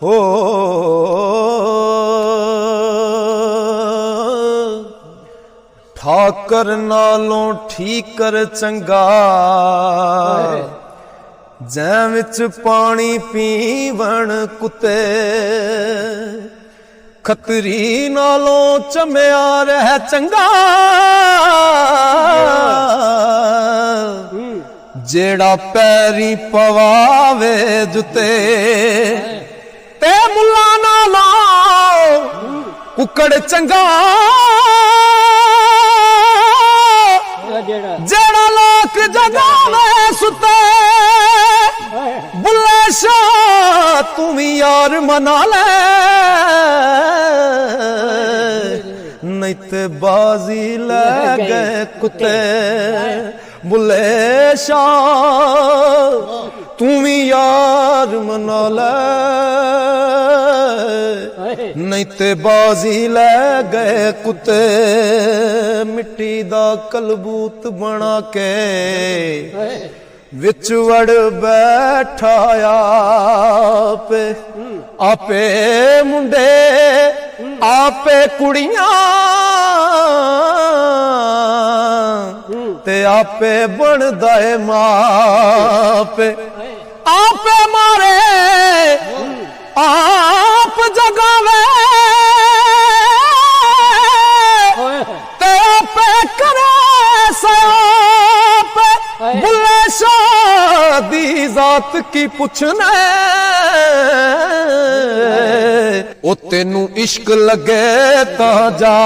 हो ठाकर नालों ठीकर चंगा जै विच पानी पीवण कुत्ते खतरी नालों चमिया रह चंगा जेड़ा पैरी पवावे जुते ते मुल्ला नालों कुकड़ चंगा जेड़ा लोक जगावे सुते बुल्ले शाह तू भी यार मना ले नहीं ते बाजी ले गए कुत्ते बुल्ले शाह तू भी यार मना ले नहीं ते बाजी ले गए कुत्ते मिट्टी दा कलबूत बना के विच वड़ बैठाया आपे मुंडे आपे कुड़ियां ते आपे बनदा है मापे आपे मारे आप जगावे ते आपे करे साप बुल्ले शाह दी जात की पुछने ओ तेनू इश्क लगे ता जा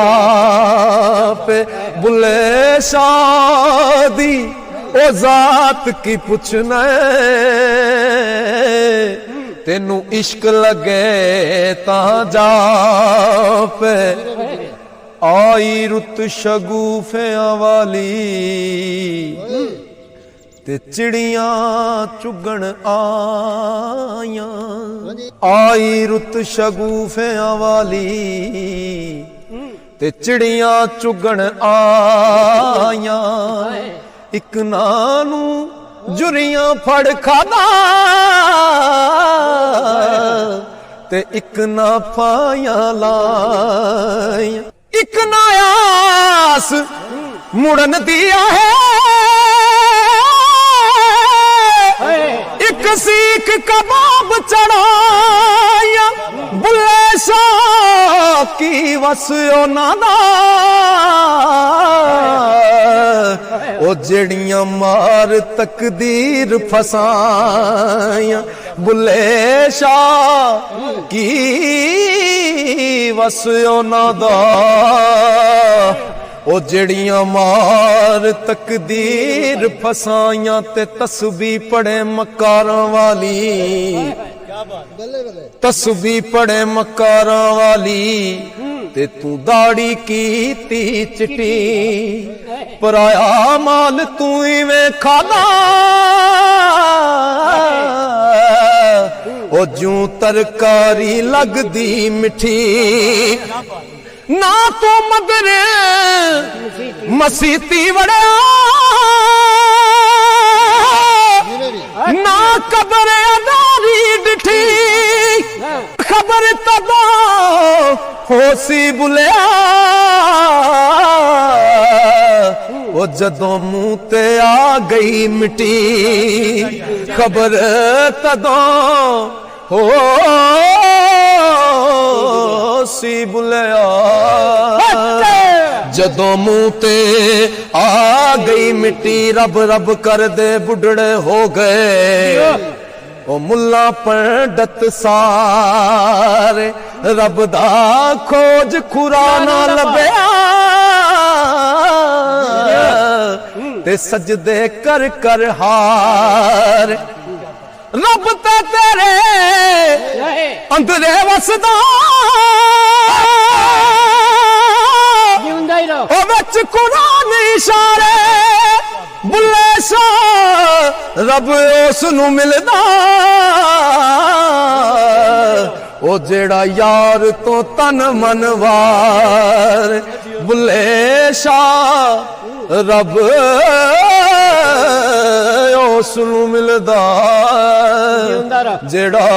पे बुल्ले शाह दी ओ जात की पुछने तेनू इश्क लगे ता जा पे आई रुत शगुफियां वाली ते चिड़ियां चुगण आया आई रुत शगुफियां वाली ते चिड़ियां चुगण आया इक नानू जुरियां फड़ खादा ते इक ना फाया लाया इक नायास मुड़न दिया है एक सीख कबाब चढ़ाया बुल्ले शाह की वसियो नादा ओ जड़ियां मार तकदीर फसाया बुल्ले शाह की वसियो नादा ओ जड़ियां मार तकदीर फसाइयां ते तस्बीह पढ़े मकारां वाली तस्बीह पढ़े मकारां वाली ते तू दाढ़ी कीती चिट्टी पराया माल तू इवें खादा ओ जूं तरकारी लगदी मिठी ना तो मगर मसीती वड़ा ना कबर अदारी डिठी खबर तदा होसी बुलिया वो जदों मुंह ते आ गई मिट्टी खबर तदा हो सी बुलिया जदों मुंह ते आ गई मिट्टी रब रब कर दे बुढ़ड़े हो गए ओ मुल्ला पंडित सारे रब दा खोज खुरा ना लभया ते सजदे कर कर हार रब ते तेरे अंदरे वसदा ओ विच कुरान इशारे बुल्ले शाह रब उस नू मिलदा ओ जेड़ा यार तो तन मनवार बुले शाह रब उसनू मिलदा जेड़ा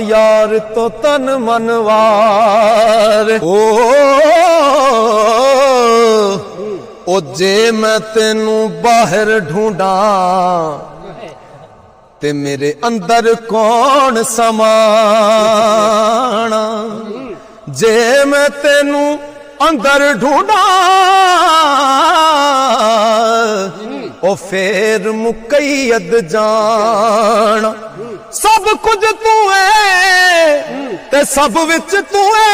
यार तो तन मनवार ओ जे मैं तेनू बाहर ढूंढा ते मेरे अंदर कौन समाना जे मैं तेनू अंदर ढूंढा ओ फेर मुकैयद जान सब कुछ तू है ते सब विच तू है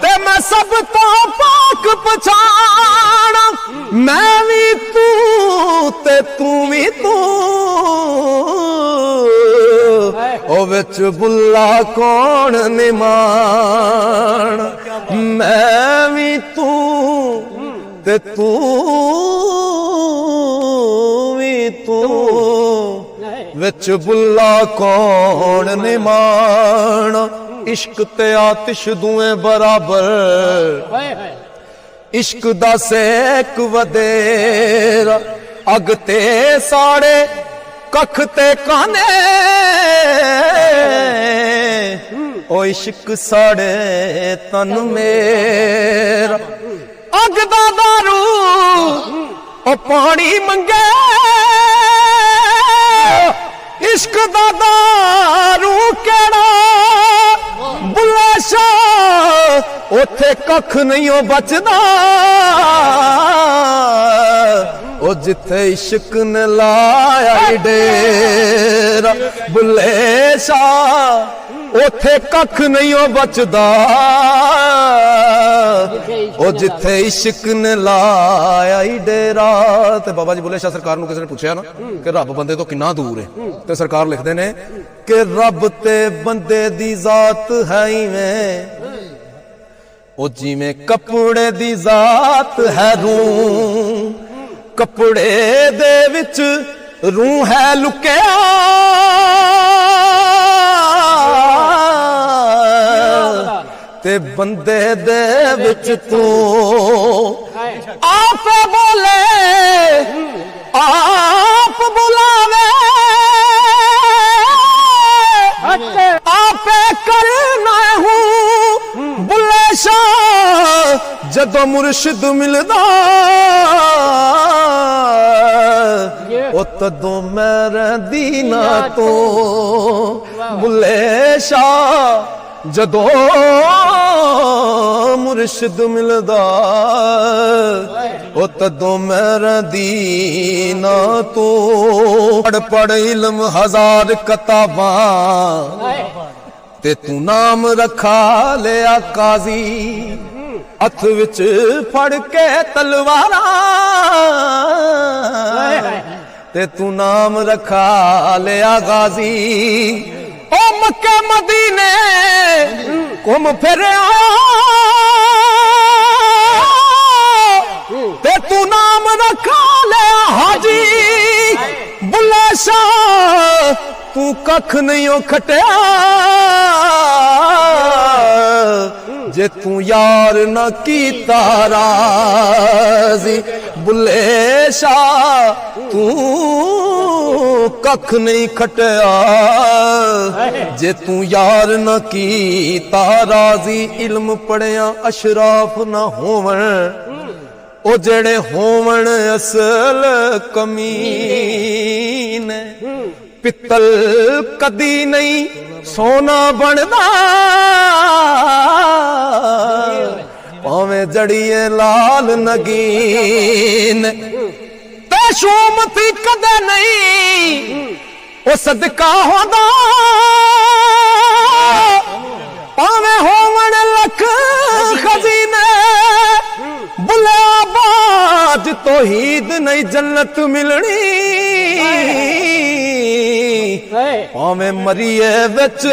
ते मैं सब तो पाक पछाण मैं भी तू ते तू भी तू ओ विच बुला कौन निमान मैं भी तू ते तू भी तू विच बुला कौन निमान इश्क ते आतिश दुए बराबर इश्क दा सेक वधेरा अग ते साड़े कख ते काने ओ इश्क साड़े तन मेरा अग दा दारू ओ पानी मंगे इश्क दा दारू केड़ा बुल्ले शाह ओथे कख नहीं बचदा ओ जिथे इश्क ने लाया डेरा बुल्ले शाह ओथे कख नहीं बचदा ओ जिथे इश्क ने लाया डेरा। ते बाबा जी बुल्ले शाह सरकार नूं किसी ने पूछया ना कि रब बंदे तो कितना दूर है ते सरकार लिखते ने कि रब ते बंदे दी जात है इवें ओ जिवें कपड़े दी जात है रूह कपड़े दे विच रूह है लुकिया ते बंदे दे विच तू आप बोले आप बुलावे आपे करना हूँ बुल्ले शाह जदों मुर्शिद मिलदा ओ तदों मैं रहिंदी ना तो बुल्ले शाह जदों मुर्शिद मिलदा ओ तदों मैं रहिंदी ना तो पढ़ पढ़ इल्म हजार किताबां ते तू नाम रखा लिया काजी हथ विच फड़ के तलवारा ते तू नाम रखा लिया गाजी ओ मक्के मदीने घुम फिर ते तू नाम रखा लिया हाजी बुल्ले शाह तू कख नहीं खटिया जे तू यार न कीता राज़ी बुल्ले शाह तू कख नहीं खटिया जे तू यार न कीता राज़ी इल्म पढ़िया अशराफ न होवन ओ जेड़े होवन असल कमीने पित्तल कदी नहीं सोना बनदा भावें जड़िए लाल नगीन ते शूमती कदे नहीं ओ सदका होंदा भावें होवन लख खजीने बुले बाज तौहीद नहीं जन्नत मिलनी भावें मरिए विच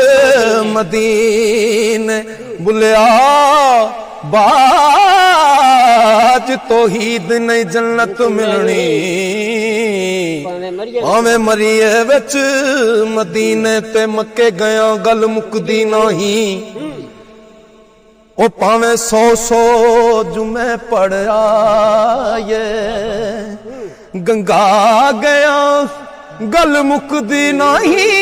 मदीने बुलिया बाज तौहीद नहीं जन्नत मिलनी भावें मरीए विच मदीने ते मक्के गया गल मुकदी नहीं ओ भावें 100 जुमे पढ़िया ये गंगा गया गल मुकदी नहीं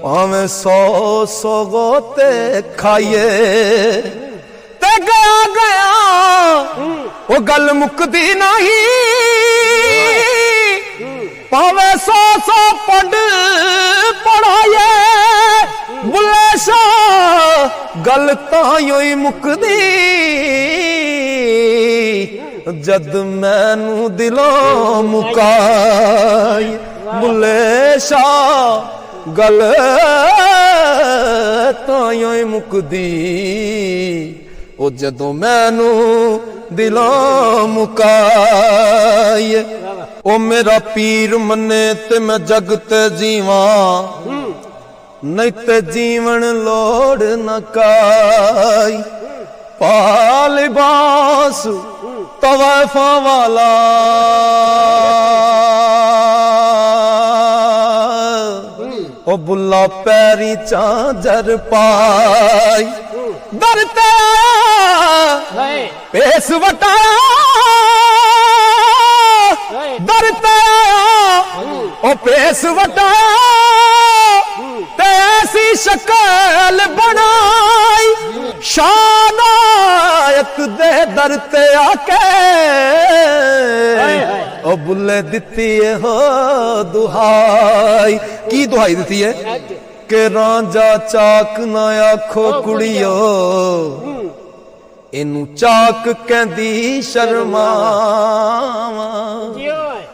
भावें 100 गोते खाइए ते गया गया वो गल मुकदी नहीं भावें 100 पढ़ पढ़ाए बुले शाह गल तां ही मुकदी जद मैनू दिलों मुकाई बुले शाह गल तां ही मुकदी ओ जदों मैनू दिलों मुकाई ओ मेरा पीर मने ते मैं जगत जीवा नहीं ते जीवन लोड़ न काई पाल बास तवाफा वाला ओ बुला पैरी चादर पाई दरते पेस वटाया दरते ओ पेस वटाया ऐसी शक्ल बनाई शानायक दे दर ते आके ओ बुले दिती है हो दुहाई की दुहाई दिती है कि रांझा चाक ना आखो कुड़ियो इनू चाक कहंदी शर्मावा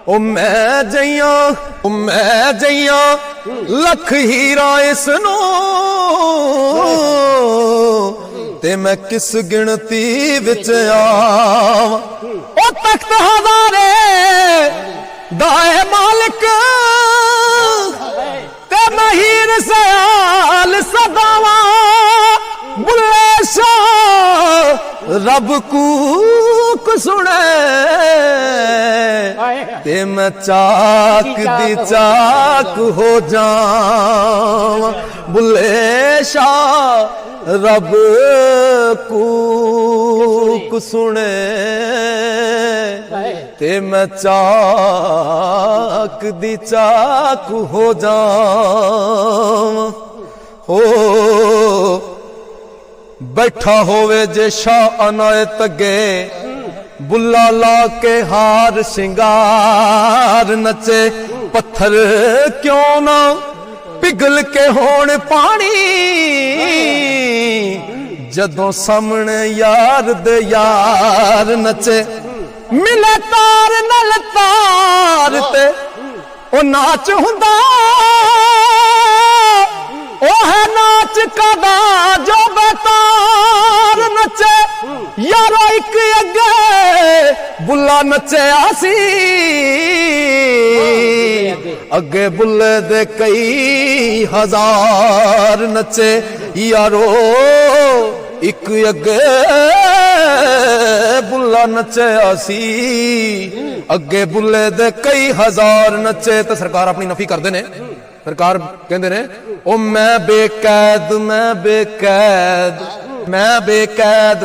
ओ मैं जइया लख हीरा इसनू ते मैं किस गिनती विच आवां ओ तख्त हज़ारे दाए मालिक ते मैं हीर सयाल सदावा बुले शाह रब कूक सुने ते मैं चाक दी चाक हो जावां बुले शाह रब कूक सुने ते मैं चाक दी चाक हो जावां हो बैठा होवे जे शाह अनायत अगे बुला ला के हार सिंगार नचे पत्थर क्यों ना पिघल के होण पानी जदों सामने यार दे यार नचे मिले तार नल तार ते ओ नाच हुंदा ओ है नाच कदा जो बेतार नचे यारा एक अगे बुला नचे आसी अगे बुले दे कई हजार नचे यारो एक अगे बुला नचे आसी अगे बुले दे कई हजार नचे। तो सरकार अपनी नफी करते ने सरकार कहते ने ओ मैं बेकैद मैं बेकैद मैं बेकैद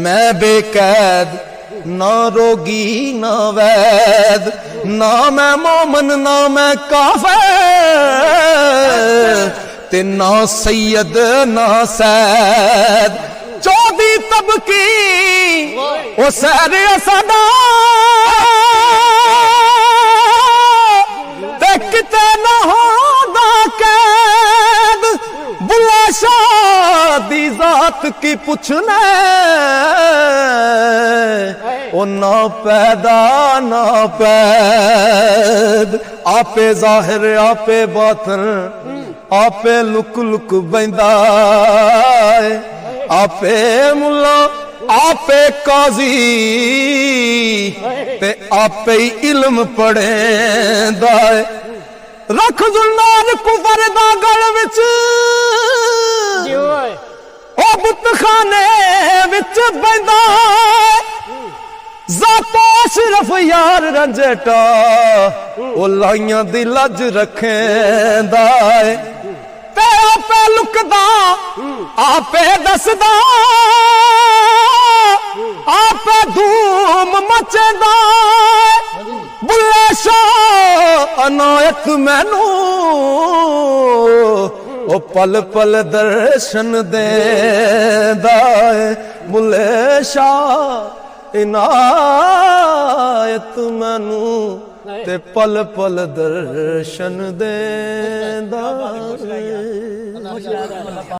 मैं बेकैद ना रोगी ना वैद ना मैं मोमन ना मैं काफिर ते ना सैयद ना सैद चौधी तबकी ओ सैर सदा ते किते ना होदा कैद बुला शाह दी जात की पुछने ओ ना पैदा ना पैद आपे जाहिर आपे बातिन आपे लुक लुक बैंदा आपे मुल्ला आपे काजी ते आपे ही इल्म पढ़ेंदा है रख जुल्लार कुफर दा गल विच ओ बुतखाने विच बैंदा ਜ਼ਾਤੋ ਅਸ਼ਰਫ ਯਾਰ ਰੰਜਟਾ ਉਹ ਲਾਈਆਂ ਦੀ ਲੱਜ ਰੱਖੇਂਦਾ ਏ ਤੇ ਆਪੇ ਲੁਕਦਾ ਆਪੇ ਦੱਸਦਾ ਆਪੇ ਧੂਮ ਮਚਦਾ ਬੁੱਲੇ ਸ਼ਾਹ ਅਨਾਇਤ ਮੈਨੂੰ ਉਹ ਪਲ ਪਲ ਦਰਸ਼ਨ ਦੇਂਦਾ ਏ ਬੁੱਲੇ ਸ਼ਾਹ ਇਨਾਇਤ ਮੈਨੂੰ ਤੇ ਪਲ ਪਲ ਦਰਸ਼ਨ ਦੇਂਦਾ ਏ